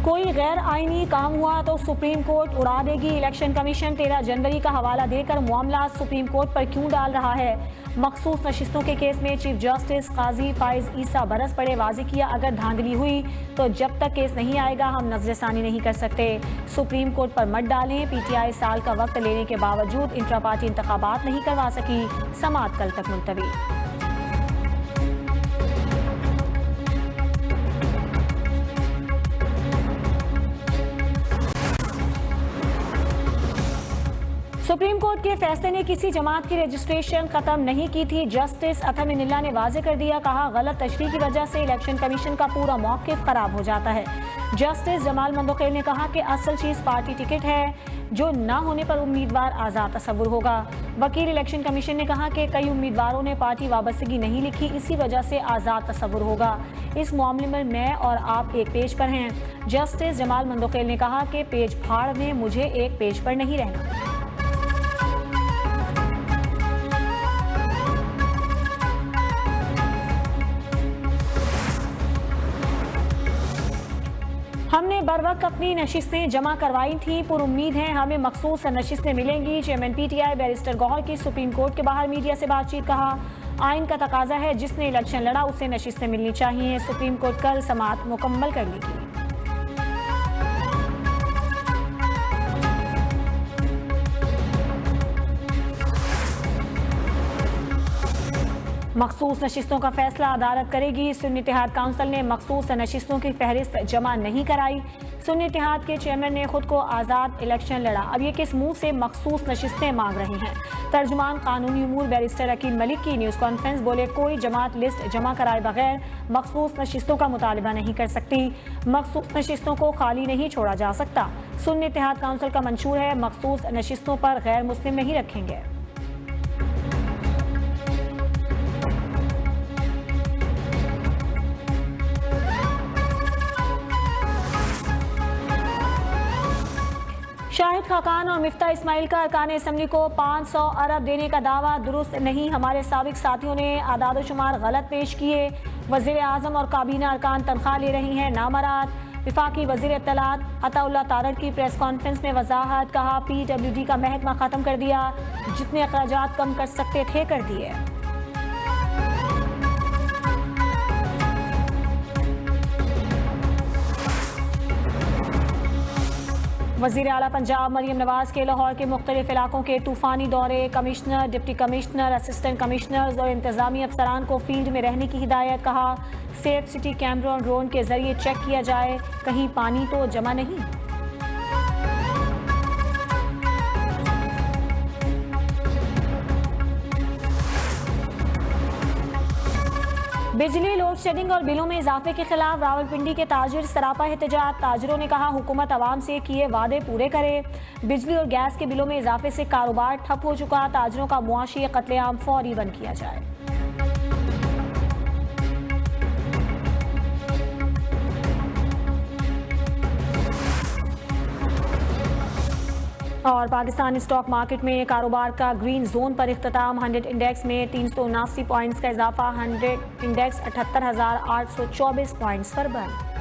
कोई गैर आईनी काम हुआ तो सुप्रीम कोर्ट उड़ा देगी। इलेक्शन कमीशन 13 जनवरी का हवाला देकर मामला सुप्रीम कोर्ट पर क्यों डाल रहा है। मखसूस नशिस्तों के केस में चीफ जस्टिस काजी फाइज ईसा बरस पड़े वाज़ेह किया, अगर धांधली हुई तो जब तक केस नहीं आएगा हम नजरसानी नहीं कर सकते। सुप्रीम कोर्ट पर मत डालें। पीटीआई साल का वक्त लेने के बावजूद इंट्रा पार्टी इंतखाबात नहीं करवा सकी। समाअत कल तक मुलतवी। सुप्रीम कोर्ट के फैसले ने किसी जमात की रजिस्ट्रेशन खत्म नहीं की थी। जस्टिस अथम इनिल्ला ने वाज़ेह कर दिया, कहा गलत तशरीह की वजह से इलेक्शन कमीशन का पूरा मौक़िफ़ खराब हो जाता है। जस्टिस जमाल मंदोखेल ने कहा कि असल चीज़ पार्टी टिकट है, जो ना होने पर उम्मीदवार आज़ाद तसव्वुर होगा। वकील इलेक्शन कमीशन ने कहा कि कई उम्मीदवारों ने पार्टी वाबस्तगी नहीं लिखी, इसी वजह से आज़ाद तसव्वुर होगा। इस मामले में मैं और आप एक पेज पर हैं। जस्टिस जमाल मंदोखेल ने कहा कि पेज फाड़ में, मुझे एक पेज पर नहीं रहना। हमने बर वक्त अपनी नशिस्तें जमा करवाई थी, पुर उम्मीद हैं हमें मखसूस नशिस्तें मिलेंगी। चेयरमैन पीटीआई बैरिस्टर गौहर की सुप्रीम कोर्ट के बाहर मीडिया से बातचीत, कहा आइन का तकाजा है, जिसने इलेक्शन लड़ा उसे नशिस्तें मिलनी चाहिए। सुप्रीम कोर्ट कल समाअत मुकम्मल कर लेगी। मखसूस नशिस्तों का फैसला अदालत करेगी। सुन्नी इत्तेहाद काउंसिल ने मखसूस नशिस्तों की फहरिस्त जमा नहीं कराई। सुन्नी इत्तेहाद के चेयरमैन ने खुद को आज़ाद इलेक्शन लड़ा, अब ये किस मुंह से मखसूस नशिस्तें मांग रहे हैं। तर्जुमान कानूनी उमूर बैरिस्टर अकील मलिक की न्यूज़ कॉन्फ्रेंस, बोले कोई जमात लिस्ट जमा कराए बगैर मखसूस नशिस्तों का मुतालबा नहीं कर सकती। मखसूस नशिस्तों को खाली नहीं छोड़ा जा सकता। सुन्नी इत्तेहाद काउंसिल का मंशूर है, मखसूस नशिस्तों पर गैर मुस्लिम नहीं रखेंगे। शाहिद खाकान और मिफ्ता इस्माइल का अरकान असम्बली को 500 अरब देने का दावा दुरुस्त नहीं। हमारे साबिक साथियों ने आदाद शुमार गलत पेश किए। वज़ीर आज़म और काबीना अरकान तनख्वाह ले रही हैं नामराद। विफाकी वज़ीर इत्तलात अताउल्लाह तारड़ की प्रेस कॉन्फ्रेंस में वजाहत, कहा PWD का महकमा ख़त्म कर दिया, जितने अखराजात कम कर सकते थे कर दिए। वज़ीर आला पंजाब मरियम नवाज के लाहौर के मुख्तलिफ इलाकों के तूफ़ानी दौरे, commissioner, deputy commissioner, assistant commissioners और इंतज़ामी अफसरान को फील्ड में रहने की हिदायत, कहा सेफ सिटी कैमरा और ड्रोन के जरिए चेक किया जाए कहीं पानी तो जमा नहीं। बिजली लोड शेडिंग और बिलों में इजाफे के खिलाफ रावलपिंडी के ताजिर सरापा एहतजाज। ताजिरों ने कहा हुकूमत आवाम से किए वादे पूरे करे। बिजली और गैस के बिलों में इजाफे से कारोबार ठप हो चुका, ताजिरों का मुआशी कत्लेआम फौरी बंद किया जाए। और पाकिस्तान स्टॉक मार्केट में कारोबार का ग्रीन जोन पर इख्तिताम। 100 इंडेक्स में 379 पॉइंट्स का इजाफा, 100 इंडेक्स 78,824 पॉइंट्स पर बंद।